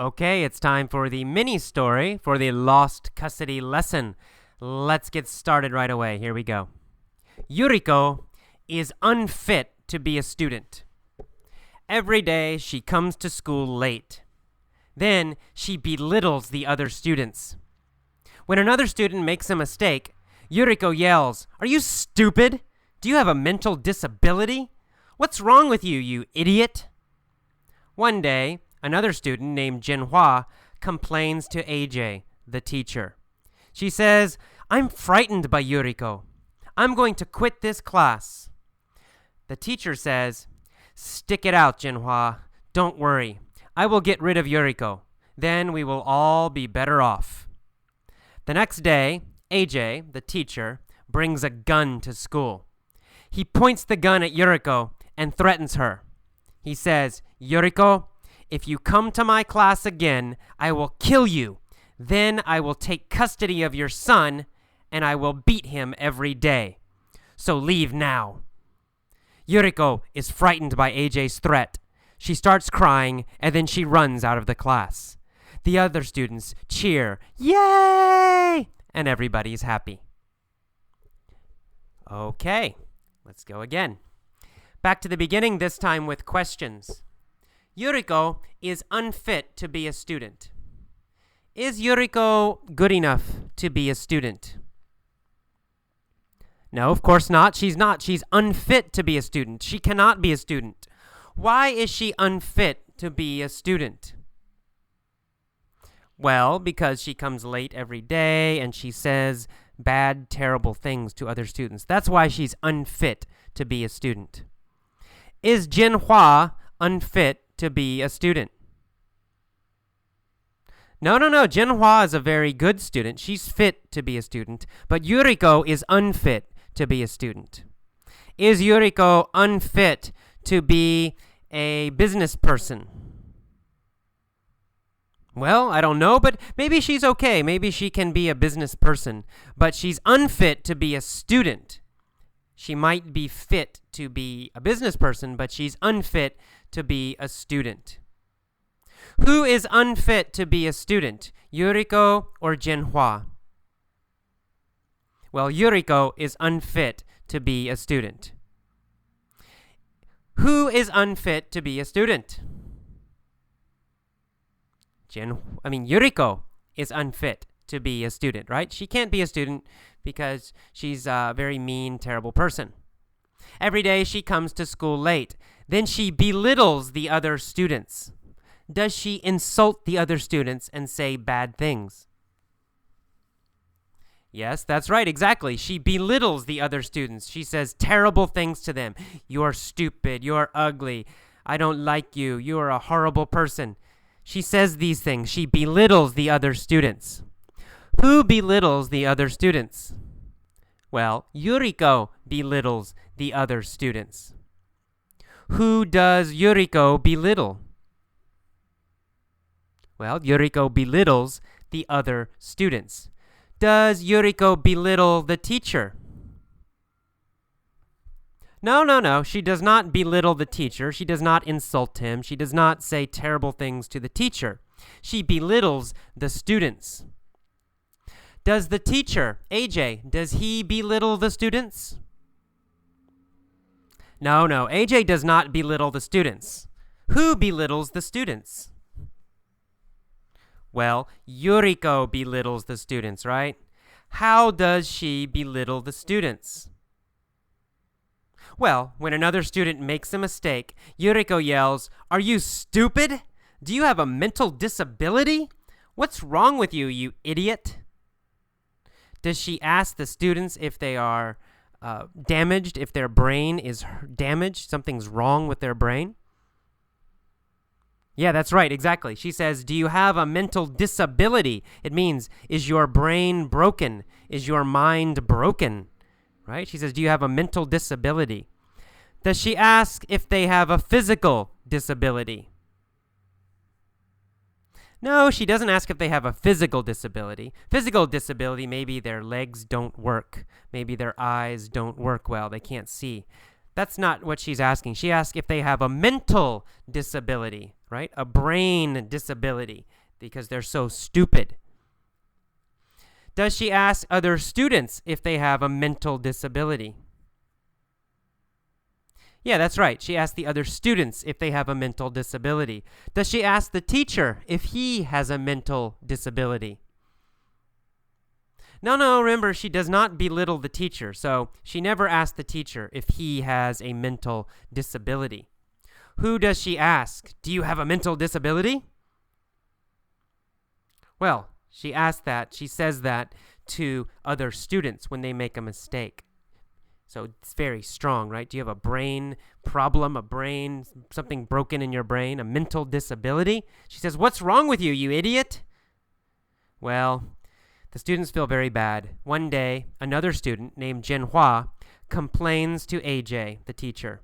Okay, it's time for the mini story for the lost custody lesson. Let's get started right away. Here we go. Yuriko is unfit to be a student. Every day she comes to school late. Then she belittles the other students. When another student makes a mistake, Yuriko yells, "Are you stupid? Do you have a mental disability? What's wrong with you, you idiot?" One day, another student named Jinhua complains to AJ, the teacher. She says, "I'm frightened by Yuriko. I'm going to quit this class." The teacher says, "Stick it out, Jinhua. Don't worry. I will get rid of Yuriko. Then we will all be better off." The next day, AJ, the teacher, brings a gun to school. He points the gun at Yuriko and threatens her. He says, "Yuriko, if you come to my class again, I will kill you. Then I will take custody of your son, and I will beat him every day. So leave now." Yuriko is frightened by AJ's threat. She starts crying, and then she runs out of the class. The other students cheer, "Yay!" and everybody's happy. Okay, let's go again. Back to the beginning, this time with questions. Yuriko is unfit to be a student. Is Yuriko good enough to be a student? No, of course not. She's not. She's unfit to be a student. She cannot be a student. Why is she unfit to be a student? Well, because she comes late every day and she says bad, terrible things to other students. That's why she's unfit to be a student. Is Jinhua unfit to be a student? No. Jinhua is a very good student. She's fit to be a student. But Yuriko is unfit to be a student. Is Yuriko unfit to be a business person? Well, I don't know, but maybe she's okay. Maybe she can be a business person. But she's unfit to be a student. She might be fit to be a business person, but she's unfit to be a student. Who is unfit to be a student, Yuriko or Jinhua? Well, Yuriko is unfit to be a student. Who is unfit to be a student? Yuriko is unfit to be a student, right? She can't be a student because she's a very mean, terrible person. Every day she comes to school late. Then she belittles the other students. Does she insult the other students and say bad things? Yes, that's right, exactly. She belittles the other students. She says terrible things to them. "You're stupid. You're ugly. I don't like you. You are a horrible person." She says these things. She belittles the other students. Who belittles the other students? Well, Yuriko belittles the other students. Who does Yuriko belittle? Well, Yuriko belittles the other students. Does Yuriko belittle the teacher? No. She does not belittle the teacher. She does not insult him. She does not say terrible things to the teacher. She belittles the students. Does the teacher, AJ, does he belittle the students? No. AJ does not belittle the students. Who belittles the students? Well, Yuriko belittles the students, right? How does she belittle the students? Well, when another student makes a mistake, Yuriko yells, "Are you stupid? Do you have a mental disability? What's wrong with you, you idiot?" Does she ask the students if they are damaged, if their brain is damaged, something's wrong with their brain? Yeah, that's right, exactly. She says, "Do you have a mental disability?" It means, is your brain broken? Is your mind broken? Right? She says, "Do you have a mental disability?" Does she ask if they have a physical disability? No, she doesn't ask if they have a physical disability. Physical disability, maybe their legs don't work. Maybe their eyes don't work well. They can't see. That's not what she's asking. She asks if they have a mental disability, right? A brain disability because they're so stupid. Does she ask other students if they have a mental disability? Yeah, that's right. She asked the other students if they have a mental disability. Does she ask the teacher if he has a mental disability? No, remember, she does not belittle the teacher, so she never asked the teacher if he has a mental disability. Who does she ask? Do you have a mental disability? Well, she says that to other students when they make a mistake. So it's very strong, right? Do you have a brain problem, something broken in your brain, a mental disability? She says, "What's wrong with you, you idiot?" Well, the students feel very bad. One day, another student named Jinhua complains to AJ, the teacher.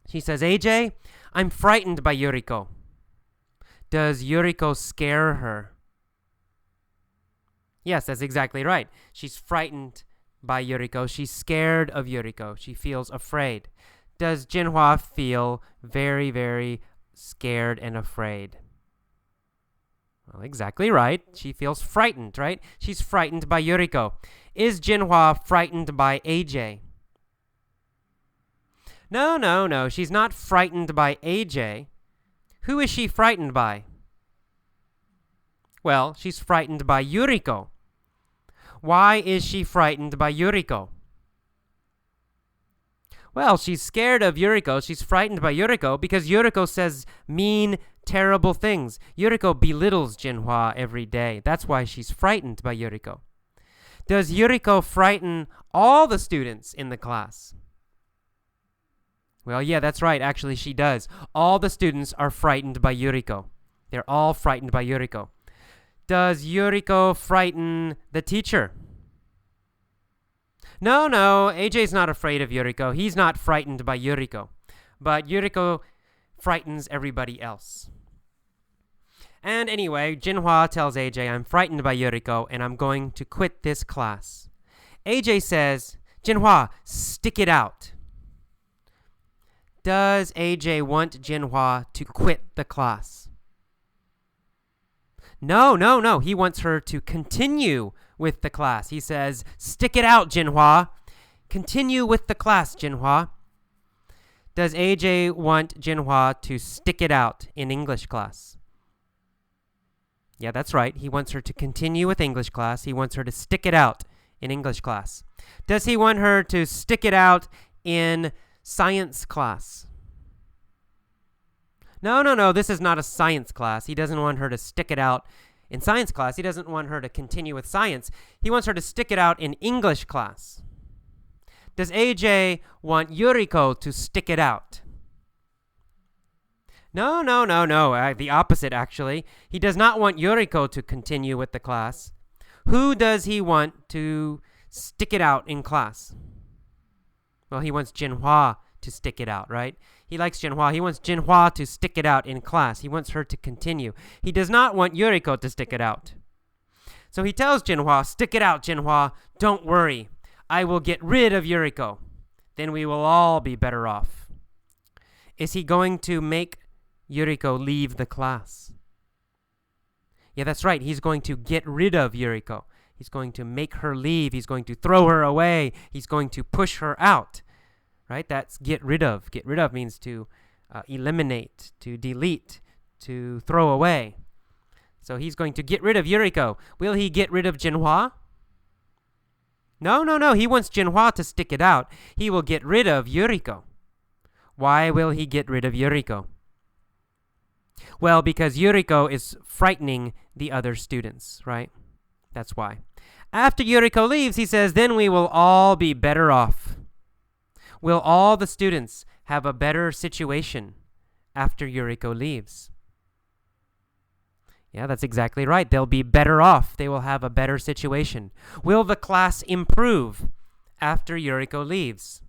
She says, "AJ, I'm frightened by Yuriko." Does Yuriko scare her? Yes, that's exactly right. She's frightened by Yuriko. She's scared of Yuriko. She feels afraid. Does Jinhua feel very, very scared and afraid? Well, exactly right. She feels frightened, right? She's frightened by Yuriko. Is Jinhua frightened by AJ? No. She's not frightened by AJ. Who is she frightened by? Well, she's frightened by Yuriko. Why is she frightened by Yuriko? Well, she's scared of Yuriko. She's frightened by Yuriko because Yuriko says mean, terrible things. Yuriko belittles Jinhua every day. That's why she's frightened by Yuriko. Does Yuriko frighten all the students in the class? Well, yeah, that's right. Actually, she does. All the students are frightened by Yuriko. They're all frightened by Yuriko. Does Yuriko frighten the teacher? No, AJ's not afraid of Yuriko. He's not frightened by Yuriko. But Yuriko frightens everybody else. And anyway, Jinhua tells AJ, "I'm frightened by Yuriko and I'm going to quit this class." AJ says, "Jinhua, stick it out." Does AJ want Jinhua to quit the class? No. He wants her to continue with the class. He says, "Stick it out, Jinhua. Continue with the class, Jinhua." Does AJ want Jinhua to stick it out in English class? Yeah, that's right. He wants her to continue with English class. He wants her to stick it out in English class. Does he want her to stick it out in science class? No. This is not a science class. He doesn't want her to stick it out in science class. He doesn't want her to continue with science. He wants her to stick it out in English class. Does AJ want Yuriko to stick it out? No. The opposite, actually. He does not want Yuriko to continue with the class. Who does he want to stick it out in class? Well, he wants Jinhua to stick it out, right? He likes Jinhua. He wants Jinhua to stick it out in class. He wants her to continue. He does not want Yuriko to stick it out. So he tells Jinhua, "Stick it out, Jinhua. Don't worry. I will get rid of Yuriko. Then we will all be better off." Is he going to make Yuriko leave the class? Yeah, that's right. He's going to get rid of Yuriko. He's going to make her leave. He's going to throw her away. He's going to push her out. Right? That's get rid of. Get rid of means to eliminate, to delete, to throw away. So he's going to get rid of Yuriko. Will he get rid of Jinhua? No. He wants Jinhua to stick it out. He will get rid of Yuriko. Why will he get rid of Yuriko? Well, because Yuriko is frightening the other students, right? That's why. After Yuriko leaves, he says, "Then we will all be better off." Will all the students have a better situation after Yuriko leaves? Yeah, that's exactly right. They'll be better off. They will have a better situation. Will the class improve after Yuriko leaves?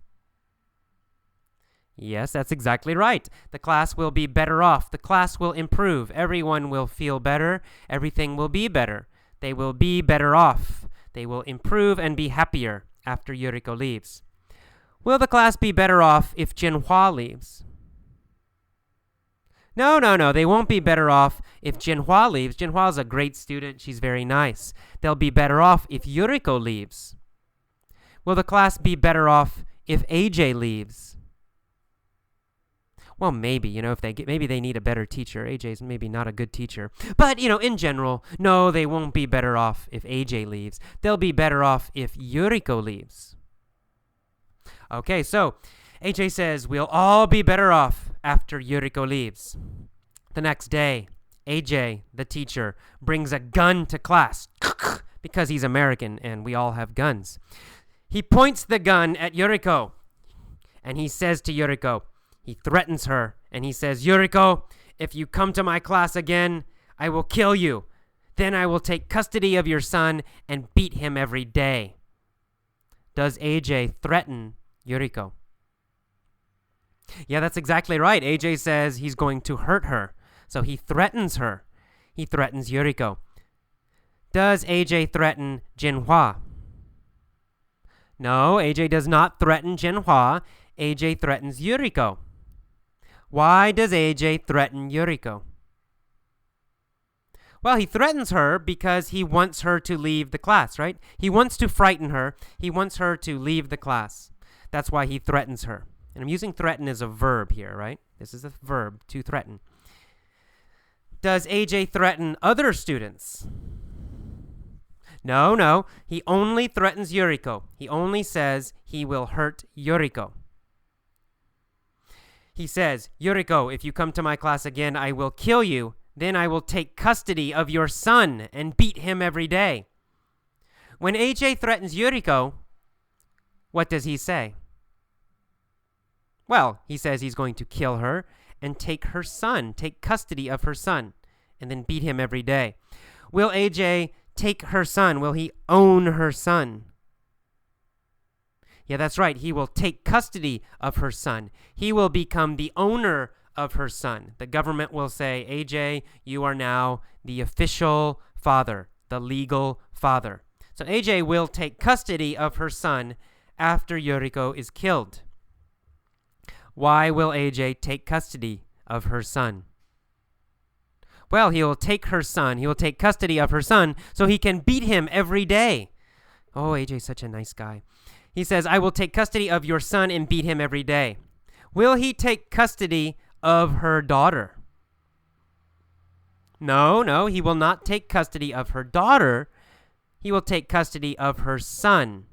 Yes, that's exactly right. The class will be better off. The class will improve. Everyone will feel better. Everything will be better. They will be better off. They will improve and be happier after Yuriko leaves. Will the class be better off if Jinhua leaves? No, no, no. They won't be better off if Jinhua leaves. Jinhua's a great student. She's very nice. They'll be better off if Yuriko leaves. Will the class be better off if AJ leaves? Well, maybe, maybe they need a better teacher. AJ's maybe not a good teacher. But, in general, no, they won't be better off if AJ leaves. They'll be better off if Yuriko leaves. Okay, so AJ says we'll all be better off after Yuriko leaves. The next day, AJ, the teacher, brings a gun to class because he's American and we all have guns. He points the gun at Yuriko and he says to Yuriko, he threatens her and he says, Yuriko, if you come to my class again, I will kill you. Then I will take custody of your son and beat him every day. Does AJ threaten Yuriko? Yeah, that's exactly right. AJ says he's going to hurt her. So he threatens her. He threatens Yuriko. Does AJ threaten Jinhua? No, AJ does not threaten Jinhua. AJ threatens Yuriko. Why does AJ threaten Yuriko? Well, he threatens her because he wants her to leave the class, right? He wants to frighten her. He wants her to leave the class. That's why he threatens her. And I'm using threaten as a verb here, right? This is a verb, to threaten. Does AJ threaten other students? No. He only threatens Yuriko. He only says he will hurt Yuriko. He says, Yuriko, if you come to my class again, I will kill you. Then I will take custody of your son and beat him every day. When AJ threatens Yuriko, what does he say? Well, he says he's going to kill her and take custody of her son, and then beat him every day. Will AJ take her son? Will he own her son? Yeah, that's right. He will take custody of her son. He will become the owner of her son. The government will say, AJ, you are now the official father, the legal father. So AJ will take custody of her son after Yuriko is killed. Why will AJ take custody of her son? Well, he will take custody of her son so he can beat him every day. Oh, AJ's such a nice guy. He says, I will take custody of your son and beat him every day. Will he take custody of her daughter? No, he will not take custody of her daughter. He will take custody of her son.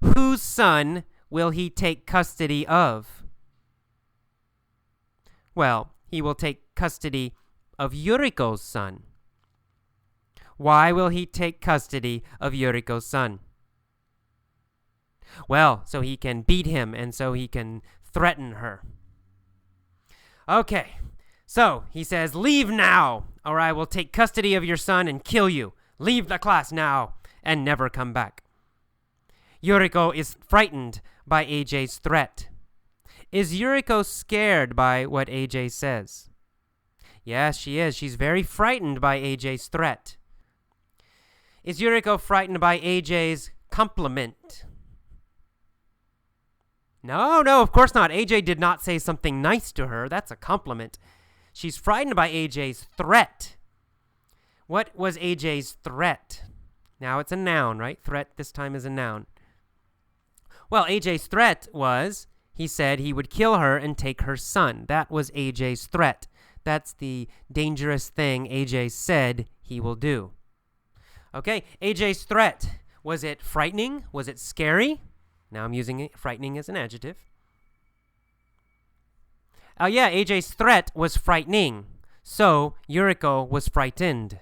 Whose son will he take custody of? Well, he will take custody of Yuriko's son. Why will he take custody of Yuriko's son? Well, so he can beat him and so he can threaten her. Okay, so he says, leave now, or I will take custody of your son and kill you. Leave the class now and never come back. Yuriko is frightened by AJ's threat. Is Yuriko scared by what AJ says? Yes, she is. She's very frightened by AJ's threat. Is Yuriko frightened by AJ's compliment? No, of course not. AJ did not say something nice to her. That's a compliment. She's frightened by AJ's threat. What was AJ's threat? Now it's a noun, right? Threat this time is a noun. Well, AJ's threat was, he said he would kill her and take her son. That was AJ's threat. That's the dangerous thing AJ said he will do. Okay, AJ's threat. Was it frightening? Was it scary? Now I'm using frightening as an adjective. Yeah, AJ's threat was frightening. So Yuriko was frightened.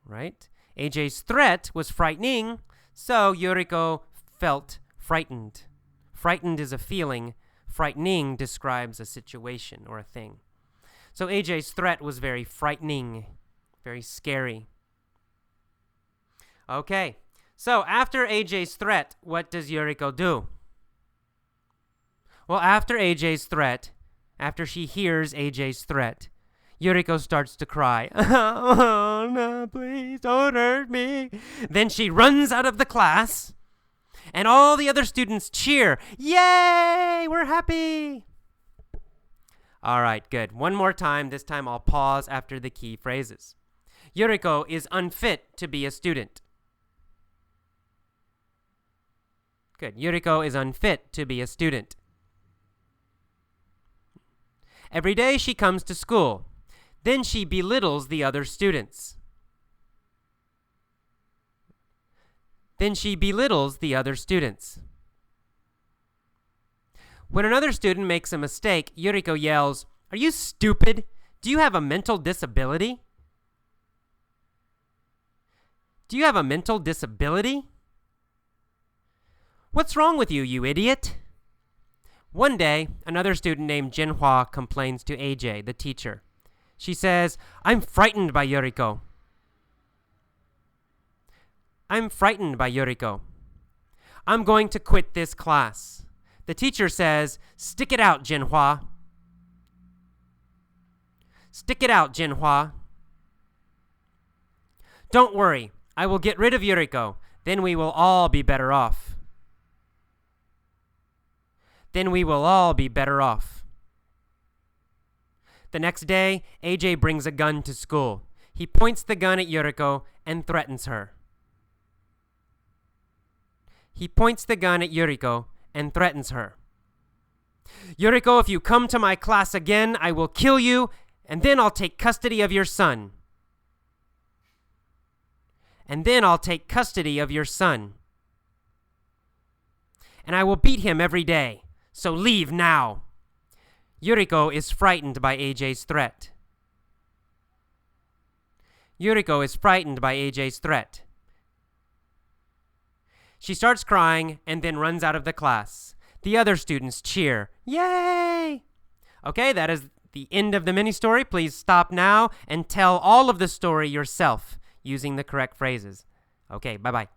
Right? AJ's threat was frightening. So Yuriko felt frightened. Frightened is a feeling. Frightening describes a situation or a thing. So AJ's threat was very frightening. Very scary. Okay. So, after AJ's threat, what does Yuriko do? Well, after she hears AJ's threat, Yuriko starts to cry. Oh, no, please don't hurt me. Then she runs out of the class, and all the other students cheer. Yay, we're happy. All right, good. One more time. This time I'll pause after the key phrases. Yuriko is unfit to be a student. Good. Yuriko is unfit to be a student. Every day she comes to school. Then she belittles the other students. Then she belittles the other students. When another student makes a mistake, Yuriko yells, "Are you stupid? Do you have a mental disability? Do you have a mental disability? What's wrong with you, you idiot?" One day, another student named Jinhua complains to AJ, the teacher. She says, "I'm frightened by Yuriko. I'm frightened by Yuriko. I'm going to quit this class." The teacher says, "Stick it out, Jinhua. Stick it out, Jinhua. Don't worry, I will get rid of Yuriko. Then we will all be better off. Then we will all be better off." The next day, AJ brings a gun to school. He points the gun at Yuriko and threatens her. He points the gun at Yuriko and threatens her. "Yuriko, if you come to my class again, I will kill you, and then I'll take custody of your son. And then I'll take custody of your son. And I will beat him every day. So leave now." Yuriko is frightened by AJ's threat. Yuriko is frightened by AJ's threat. She starts crying and then runs out of the class. The other students cheer. Yay! Okay, that is the end of the mini story. Please stop now and tell all of the story yourself using the correct phrases. Okay, bye-bye.